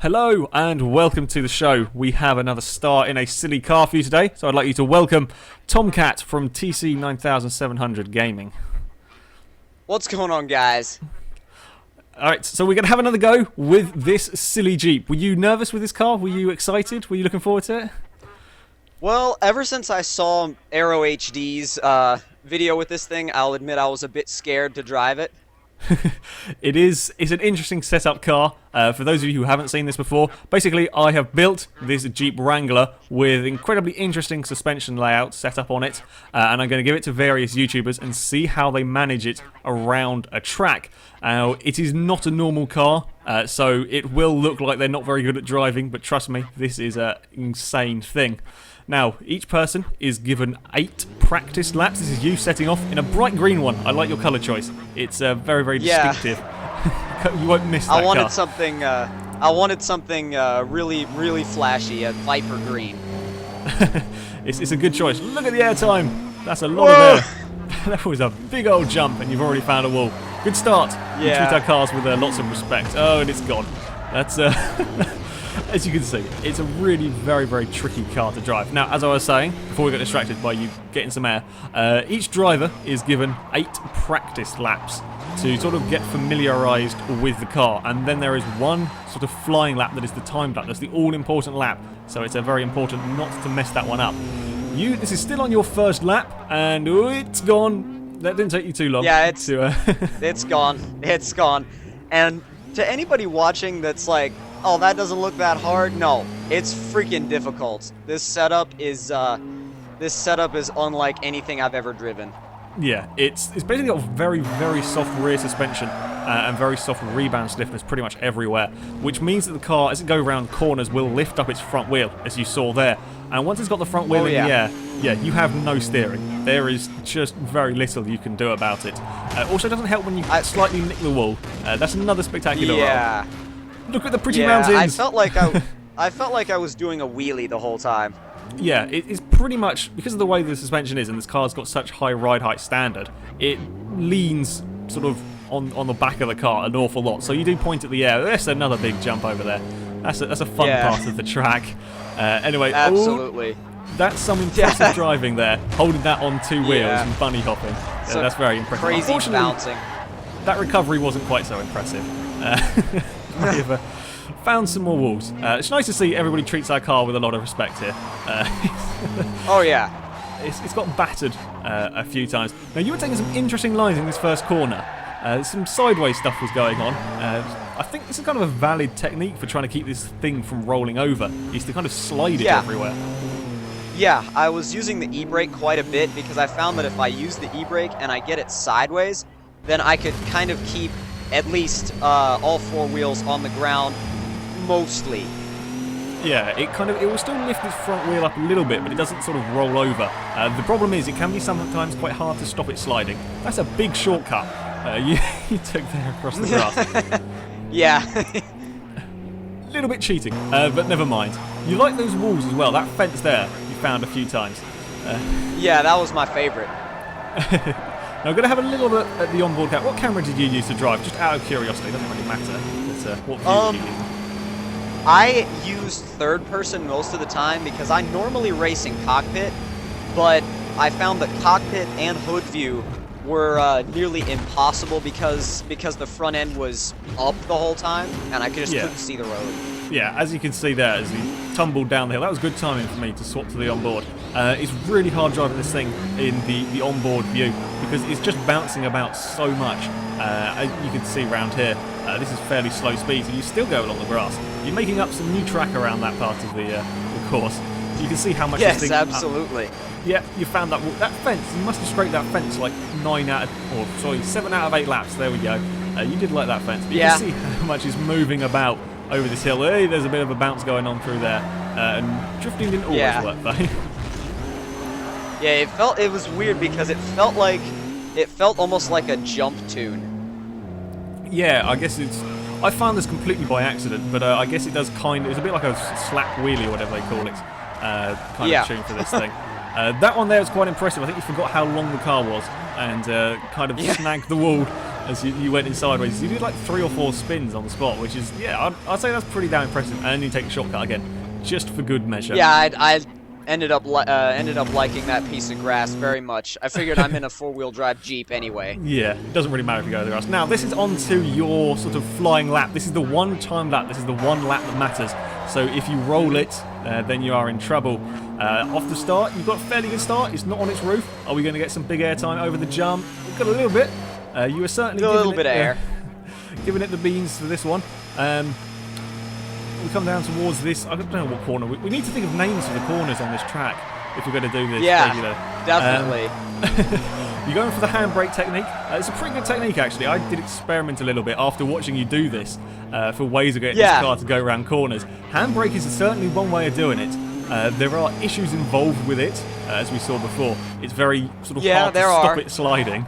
Hello and welcome to the show. We have another star in a silly car for you today, so I'd like you to welcome Tomcat from TC9700 Gaming. What's going on, guys? Alright, so we're going to have another go with this silly Jeep. Were you nervous with this car? Were you excited? Were you looking forward to it? Well, ever since I saw Aero HD's video with this thing, I'll admit I was a bit scared to drive it. It's an interesting setup car. For those of you who haven't seen this before, basically I have built this Jeep Wrangler with incredibly interesting suspension layout set up on it, and I'm going to give it to various YouTubers and see how they manage it around a track. Now, it is not a normal car, so it will look like they're not very good at driving, but trust me, this is an insane thing. Now, each person is given 8 practice laps. This is you setting off in a bright green one. I like your colour choice. It's very, very distinctive. You won't miss that I wanted car. something. I wanted something really, really flashy. A Viper green. It's a good choice. Look at the airtime. That's a lot of air. That was a big old jump, and you've already found a wall. Good start. Yeah. We treat our cars with lots of respect. Oh, and it's gone. That's as you can see, it's a really very, very tricky car to drive. Now, as I was saying, before we got distracted by you getting some air, each driver is given 8 practice laps to sort of get familiarised with the car, and then there is one sort of flying lap that is the timed lap. That's the all-important lap, so it's very important not to mess that one up. This is still on your first lap, and it's gone. That didn't take you too long. Yeah, it's gone. It's gone. And to anybody watching that's like, oh, that doesn't look that hard. No, it's freaking difficult. This setup is unlike anything I've ever driven. Yeah, it's basically got very, very soft rear suspension and very soft rebound stiffness pretty much everywhere, which means that the car, as it goes around corners, will lift up its front wheel, as you saw there. And once it's got the front wheel in the air, yeah, you have no steering. There is just very little you can do about it. Also, it doesn't help when you slightly nick the wall. That's another spectacular roll. Look at the pretty mountains. I felt like I was doing a wheelie the whole time. Yeah, it's pretty much, because of the way the suspension is, and this car's got such high ride height standard, it leans sort of on the back of the car an awful lot. So you do point at the air. There's another big jump over there. That's a fun part of the track. Anyway, absolutely. That's some impressive driving there, holding that on 2 wheels and bunny hopping. That's very impressive. Crazy bouncing. That recovery wasn't quite so impressive. I've found some more walls. It's nice to see everybody treats our car with a lot of respect here. Oh yeah. It's got battered a few times. Now, you were taking some interesting lines in this first corner. Some sideways stuff was going on. I think this is kind of a valid technique for trying to keep this thing from rolling over, is to kind of slide it everywhere. Yeah, I was using the e-brake quite a bit because I found that if I use the e-brake and I get it sideways, then I could kind of keep at least all 4 wheels on the ground, mostly. Yeah, it will still lift its front wheel up a little bit, but it doesn't sort of roll over. The problem is it can be sometimes quite hard to stop it sliding. That's a big shortcut you took there across the grass. Yeah. A little bit cheating, but never mind. You like those walls as well. That fence there you found a few times. Yeah, that was my favorite. Now, I'm going to have a little look at the onboard camera. What camera did you use to drive? Just out of curiosity, it doesn't really matter. But, what view did you use? I used third person most of the time because I normally race in cockpit, but I found that cockpit and hood view were nearly impossible because the front end was up the whole time and I just couldn't see the road. Yeah, as you can see there, as he tumbled down the hill, that was good timing for me to swap to the onboard. It's really hard driving this thing in the onboard view because it's just bouncing about so much. As you can see around here, this is fairly slow speed, so you still go along the grass. You're making up some new track around that part of the course. You can see how much this thing... Yes, absolutely. Yeah, you found that fence. You must have scraped that fence like 7 out of 8 laps. There we go. You did like that fence, but you can see how much is moving about over this hill. Hey, there's a bit of a bounce going on through there, and drifting didn't always work though. Yeah, it was weird because it felt almost like a jump tune. Yeah, I guess I found this completely by accident, but I guess it does it's a bit like a slap wheelie or whatever they call it, kind of tune for this thing. That one there was quite impressive. I think you forgot how long the car was and kind of snagged the wall as you went in sideways. You did like 3 or 4 spins on the spot, which is, yeah, I'd say that's pretty damn impressive. And you take a shortcut again, just for good measure. Yeah, I ended up liking that piece of grass very much. I figured I'm in a 4-wheel drive Jeep anyway. Yeah, it doesn't really matter if you go to the grass. Now, this is onto your sort of flying lap. This is the one-time lap. This is the one lap that matters. So if you roll it, then you are in trouble. Off the start, you've got a fairly good start. It's not on its roof. Are we going to get some big air time over the jump? We've got a little bit. You were certainly a little bit of air. Giving it the beans for this one. We come down towards this. I don't know what corner. We need to think of names for the corners on this track if we're going to do this. Yeah, definitely. You're going for the handbrake technique. It's a pretty good technique, actually. I did experiment a little bit after watching you do this for ways of getting this car to go around corners. Handbrake is certainly one way of doing it. There are issues involved with it, as we saw before. It's very sort of hard to stop it sliding.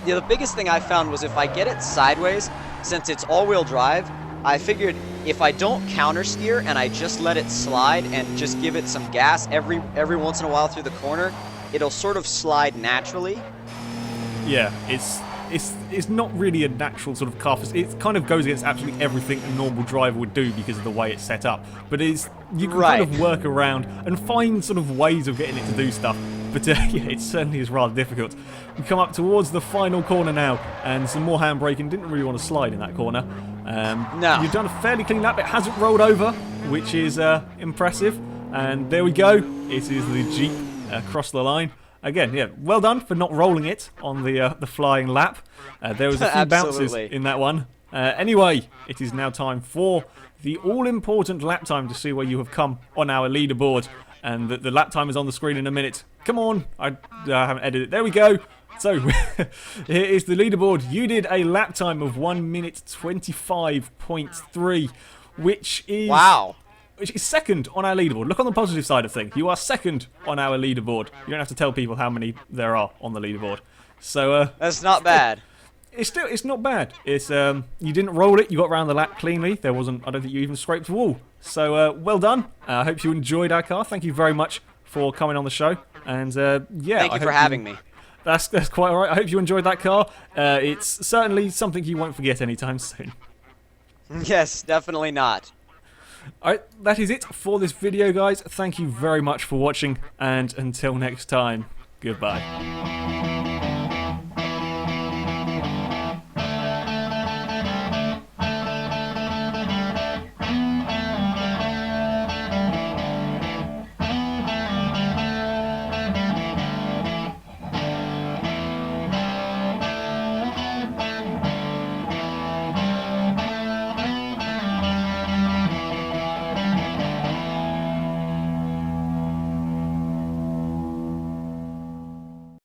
Yeah, the biggest thing I found was if I get it sideways, since it's all-wheel drive, I figured if I don't counter steer and I just let it slide and just give it some gas every once in a while through the corner, it'll sort of slide naturally. Yeah, it's not really a natural sort of car. It kind of goes against absolutely everything a normal driver would do because of the way it's set up. But you can kind of work around and find sort of ways of getting it to do stuff. But yeah, it certainly is rather difficult. We come up towards the final corner now, and some more handbraking. Didn't really want to slide in that corner. No. You've done a fairly clean lap. It hasn't rolled over, which is impressive. And there we go. It is the Jeep across the line. Again, yeah, well done for not rolling it on the flying lap. There was a few bounces in that one. Anyway, it is now time for the all-important lap time to see where you have come on our leaderboard. And the lap time is on the screen in a minute. Come on, I haven't edited it. There we go. So, here is the leaderboard. You did a lap time of 1 minute 25.3, which is... Wow. Which is second on our leaderboard. Look on the positive side of things. You are second on our leaderboard. You don't have to tell people how many there are on the leaderboard. So, that's not bad. It's not bad. It's you didn't roll it. You got around the lap cleanly. There wasn't. I don't think you even scraped the wall. So well done. I hope you enjoyed our car. Thank you very much for coming on the show. And yeah, thank you for having me. That's quite alright. I hope you enjoyed that car. It's certainly something you won't forget anytime soon. Yes, definitely not. Alright, that is it for this video, guys. Thank you very much for watching, and until next time, goodbye.